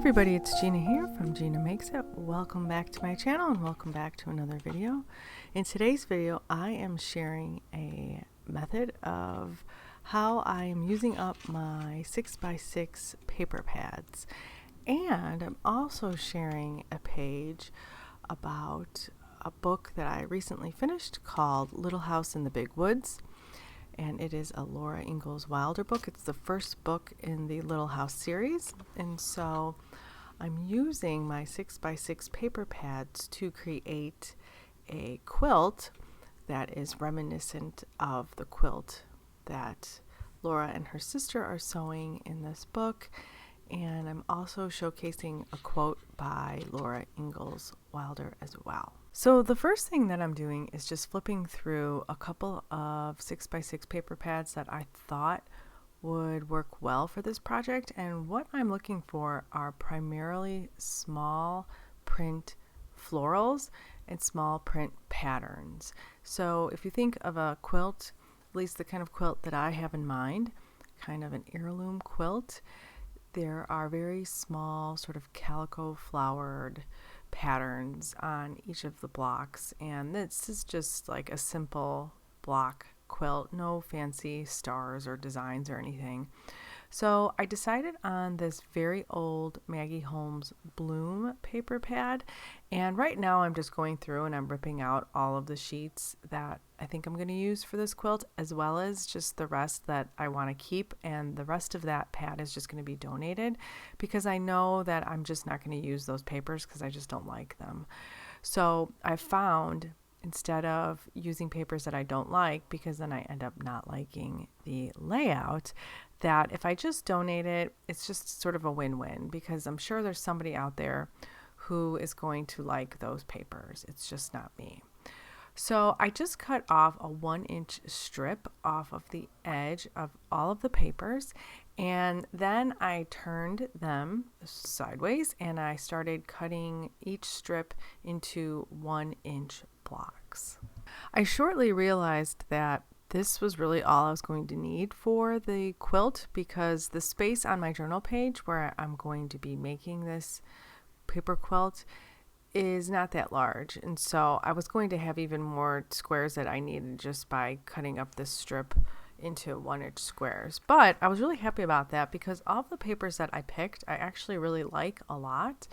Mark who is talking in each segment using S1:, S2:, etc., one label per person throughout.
S1: everybody, it's Gina here from Gina Makes It. Welcome back to my channel and welcome back to another video. In today's video, I am sharing a method of how I am using up my 6x6 paper pads. And I'm also sharing a page about a book that I recently finished called Little House in the Big Woods. And it is a Laura Ingalls Wilder book. It's the first book in the Little House series. And so I'm using my 6x6 paper pads to create a quilt that is reminiscent of the quilt that Laura and her sister are sewing in this book. And I'm also showcasing a quote by Laura Ingalls Wilder as well. So the first thing that I'm doing is just flipping through a couple of 6x6 paper pads that I thought would work well for this project. And what I'm looking for are primarily small print florals and small print patterns. So if you think of a quilt, at least the kind of quilt that I have in mind, kind of an heirloom quilt, there are very small sort of calico flowered patterns on each of the blocks, and this is just like a simple block quilt, no fancy stars or designs or anything. So I decided on this very old Maggie Holmes Bloom paper pad, and right now I'm just going through and I'm ripping out all of the sheets that I think I'm going to use for this quilt, as well as just the rest that I want to keep, and the rest of that pad is just going to be donated because I know that I'm just not going to use those papers because I just don't like them. So I found, instead of using papers that I don't like, because then I end up not liking the layout, that if I just donate it, it's just sort of a win-win, because I'm sure there's somebody out there who is going to like those papers. It's just not me. So I just cut off a 1-inch strip off of the edge of all of the papers, and then I turned them sideways and I started cutting each strip into 1-inch blocks. I shortly realized that this was really all I was going to need for the quilt, because the space on my journal page where I'm going to be making this paper quilt is not that large, and so I was going to have even more squares that I needed just by cutting up this strip into 1-inch squares. But I was really happy about that because all of the papers that I picked I actually really like a lot,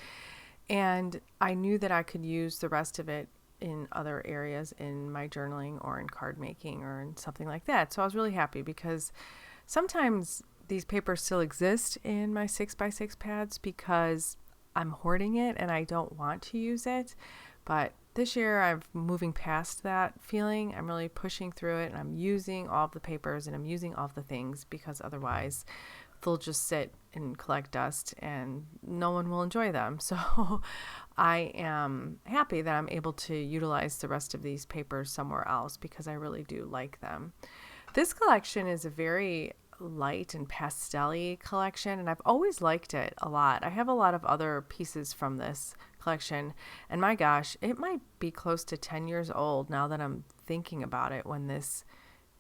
S1: and I knew that I could use the rest of it in other areas in my journaling or in card making or in something like that. So I was really happy because sometimes these papers still exist in my 6x6 pads because I'm hoarding it and I don't want to use it. But this year I'm moving past that feeling. I'm really pushing through it, and I'm using all of the papers and I'm using all of the things, because otherwise they'll just sit and collect dust and no one will enjoy them. So I am happy that I'm able to utilize the rest of these papers somewhere else because I really do like them. This collection is a very light and pastel-y collection, and I've always liked it a lot. I have a lot of other pieces from this collection, and my gosh, it might be close to 10 years old now that I'm thinking about it, when this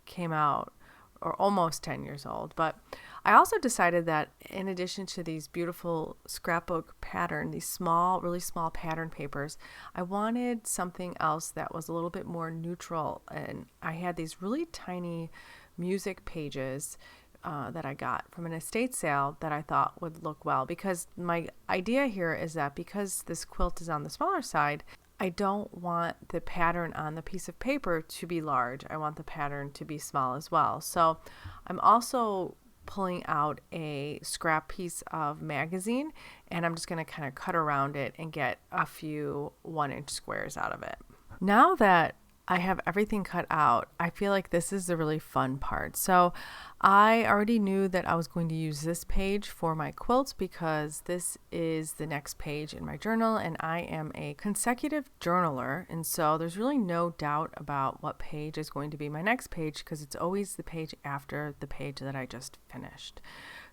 S1: came out, or almost 10 years old. But I also decided that in addition to these beautiful scrapbook pattern, these small, really small pattern papers, I wanted something else that was a little bit more neutral, and I had these really tiny music pages that I got from an estate sale that I thought would look well, because my idea here is that because this quilt is on the smaller side, I don't want the pattern on the piece of paper to be large. I want the pattern to be small as well. So I'm also pulling out a scrap piece of magazine, and I'm just going to kind of cut around it and get a few 1-inch squares out of it. Now that I have everything cut out, I feel like this is the really fun part. So I already knew that I was going to use this page for my quilts because this is the next page in my journal, and I am a consecutive journaler, and so there's really no doubt about what page is going to be my next page because it's always the page after the page that I just finished.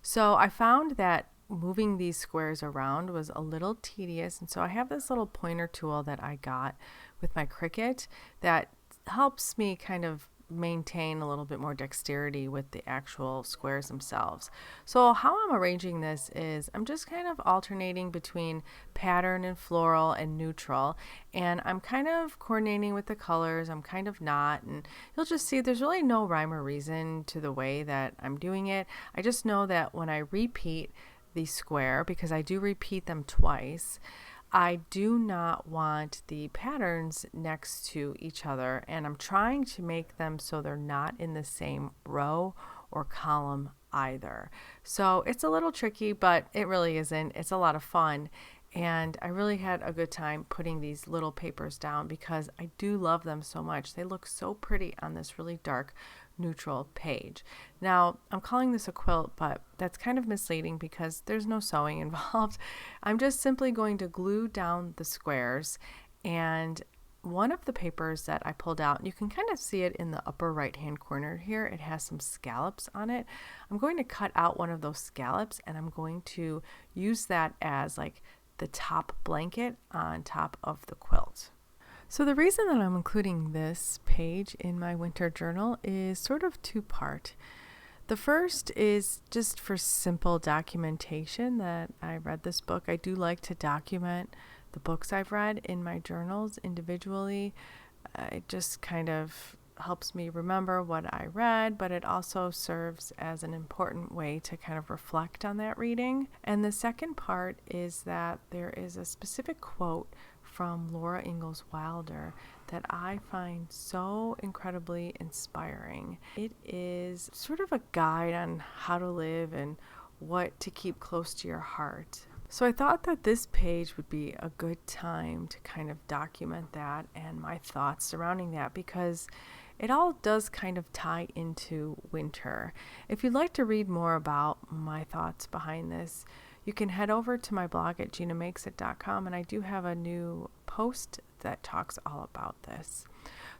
S1: So I found that moving these squares around was a little tedious, and so I have this little pointer tool that I got with my Cricut that helps me kind of maintain a little bit more dexterity with the actual squares themselves. So how I'm arranging this is I'm just kind of alternating between pattern and floral and neutral, and I'm kind of coordinating with the colors. I'm kind of not, and you'll just see there's really no rhyme or reason to the way that I'm doing it. I just know that when I repeat the square, because I do repeat them twice, I do not want the patterns next to each other, and I'm trying to make them so they're not in the same row or column either. So it's a little tricky, but it really isn't. It's a lot of fun, and I really had a good time putting these little papers down because I do love them so much. They look so pretty on this really dark neutral page. Now, I'm calling this a quilt, but that's kind of misleading because there's no sewing involved. I'm just simply going to glue down the squares, and one of the papers that I pulled out, you can kind of see it in the upper right hand corner here, it has some scallops on it. I'm going to cut out one of those scallops, and I'm going to use that as like the top blanket on top of the quilt. So the reason that I'm including this page in my winter journal is sort of two-part. The first is just for simple documentation that I read this book. I do like to document the books I've read in my journals individually. It just kind of helps me remember what I read, but it also serves as an important way to kind of reflect on that reading. And the second part is that there is a specific quote from Ingalls Wilder that I find so incredibly inspiring. It is sort of a guide on how to live and what to keep close to your heart. So I thought that this page would be a good time to kind of document that and my thoughts surrounding that, because it all does kind of tie into winter. If you'd like to read more about my thoughts behind this, you can head over to my blog at ginamakesIt.com, and I do have a new post that talks all about this.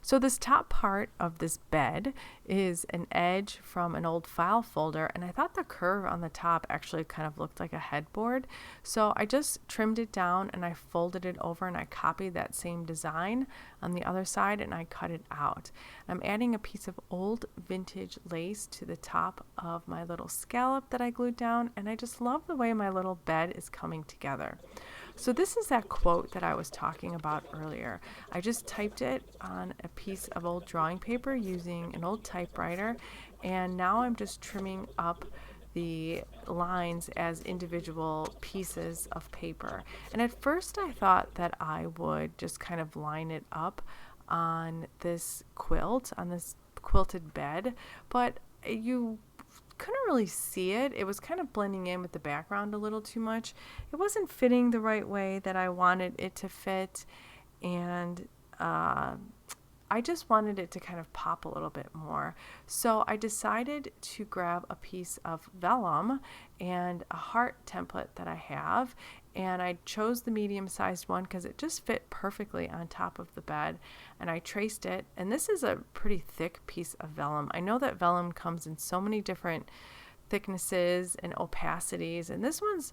S1: So this top part of this bed is an edge from an old file folder, and I thought the curve on the top actually kind of looked like a headboard. So I just trimmed it down and I folded it over, and I copied that same design on the other side and I cut it out. I'm adding a piece of old vintage lace to the top of my little scallop that I glued down, and I just love the way my little bed is coming together. So this is that quote that I was talking about earlier. I just typed it on a piece of old drawing paper using an old typewriter, and now I'm just trimming up the lines as individual pieces of paper. And at first I thought that I would just kind of line it up on this quilt, on this quilted bed, but you couldn't really see it. It was kind of blending in with the background a little too much. It wasn't fitting the right way that I wanted it to fit, and I just wanted it to kind of pop a little bit more. So I decided to grab a piece of vellum and a heart template that I have, and I chose the medium-sized one because it just fit perfectly on top of the bed, and I traced it. And this is a pretty thick piece of vellum. I know that vellum comes in so many different thicknesses and opacities, and this one's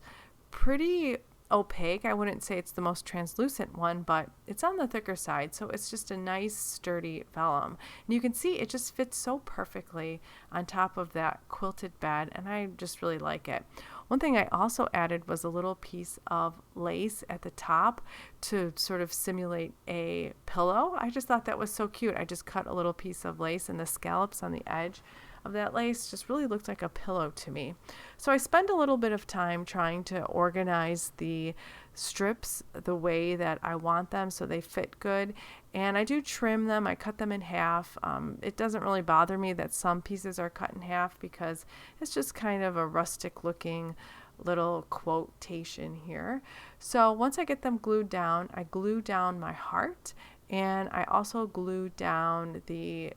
S1: pretty opaque. I wouldn't say it's the most translucent one, but it's on the thicker side, so it's just a nice sturdy vellum. And you can see it just fits so perfectly on top of that quilted bed, and I just really like it. One thing I also added was a little piece of lace at the top to sort of simulate a pillow. I just thought that was so cute. I just cut a little piece of lace, and the scallops on the edge of that lace just really looked like a pillow to me. So I spent a little bit of time trying to organize the strips the way that I want them so they fit good, and I do trim them. I cut them in half. It doesn't really bother me that some pieces are cut in half because it's just kind of a rustic looking little quotation here. So once I get them glued down, I glue down my heart, and I also glue down the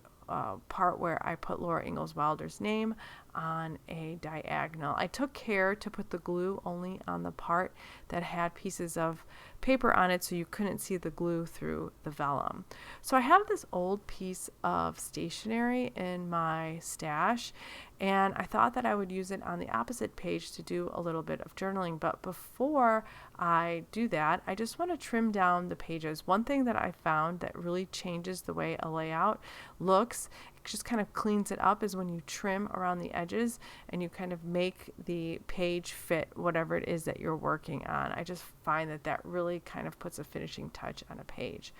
S1: part where I put Ingalls Wilder's name on a diagonal. I took care to put the glue only on the part that had pieces of paper on it so you couldn't see the glue through the vellum. So I have this old piece of stationery in my stash, and I thought that I would use it on the opposite page to do a little bit of journaling. But before I do that, I just want to trim down the pages. One thing that I found that really changes the way a layout looks,
S2: just kind of cleans it up is when you trim around the edges and you kind of make the page fit whatever it is that you're working on. I just find that that really kind of puts a finishing touch on a page.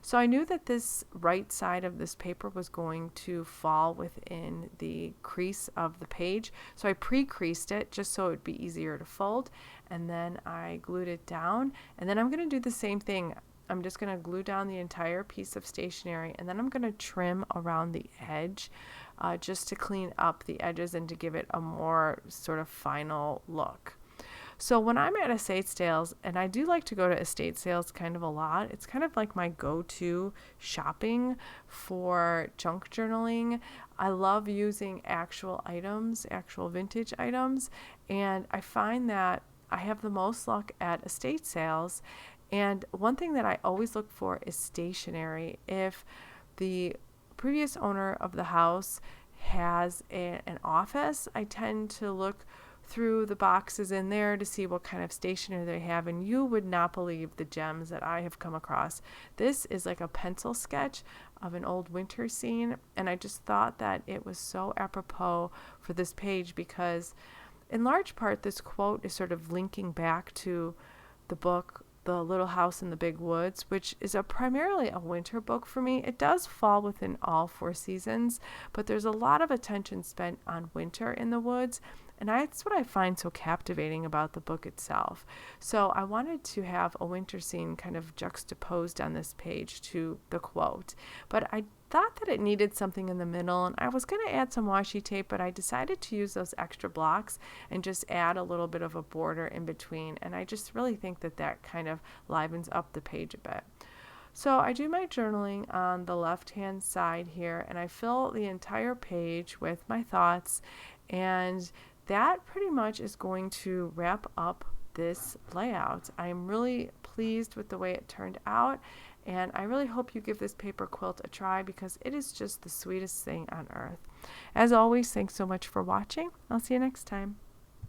S2: So I knew that this right side of this paper was going to fall within the crease of the page. So I pre-creased it just so it would be easier to fold. And then I glued it down. And then I'm going to do the same thing. I'm just going to glue down the entire piece of stationery, and then I'm going to trim around the edge just to clean up the edges and to give it a more sort of final look. So when I'm at estate sales, and I do like to go to estate sales kind of a lot, it's kind of like my go-to shopping for junk journaling. I love using actual items, actual vintage items, and I find that I have the most luck at estate sales. And one thing that I always look for is stationery. If the previous owner of the house has an office, I tend to look through the boxes in there to see what kind of stationery they have, and you would not believe the gems that I have come across. This is like a pencil sketch of an old winter scene, and I just thought that it was so apropos for this page because in large part this quote is sort of linking back to the book The Little House in the Big Woods, which is primarily a winter book for me. It does fall within all 4 seasons, but there's a lot of attention spent on winter in the woods, and that's what I find so captivating about the book itself. So I wanted to have a winter scene kind of juxtaposed on this page to the quote, but I thought that it needed something in the middle, and I was going to add some washi tape, but I decided to use those extra blocks and just add a little bit of a border in between, and I just really think that that kind of livens up the page a bit. So I do my journaling on the left hand side here, and I fill the entire page with my thoughts, and that pretty much is going to wrap up this layout. I'm really pleased with the way it turned out, and I really hope you give this paper quilt a try because it is just the sweetest thing on earth. As always, thanks so much for watching. I'll see you next time.